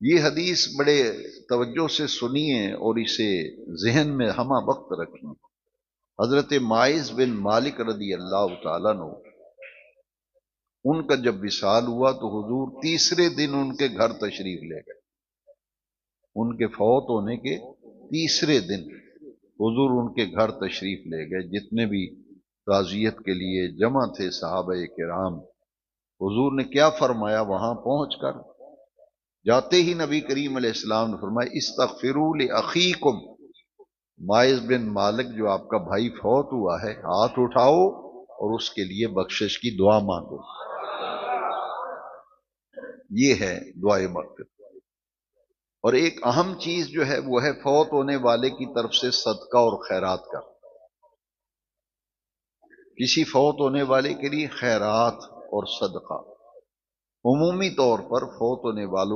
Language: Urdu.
یہ حدیث بڑے توجہ سے سنیے اور اسے ذہن میں ہمہ وقت رکھیں۔ حضرت معاذ بن مالک رضی اللہ تعالیٰ عنہ، ان کا جب وصال ہوا تو حضور تیسرے دن ان کے گھر تشریف لے گئے۔ ان کے فوت ہونے کے تیسرے دن حضور ان کے گھر تشریف لے گئے۔ جتنے بھی تعزیت کے لیے جمع تھے صحابہ کرام، حضور نے کیا فرمایا؟ وہاں پہنچ کر جاتے ہی نبی کریم علیہ السلام نے فرمایا استغفروا لاخیکم، معاذ بن مالک جو آپ کا بھائی فوت ہوا ہے، ہاتھ اٹھاؤ اور اس کے لیے بخشش کی دعا مانگو۔ یہ ہے دعائے مغفرت۔ اور ایک اہم چیز جو ہے وہ ہے فوت ہونے والے کی طرف سے صدقہ اور خیرات کا۔ کسی فوت ہونے والے کے لیے خیرات اور صدقہ، عمومی طور پر فوت ہونے والوں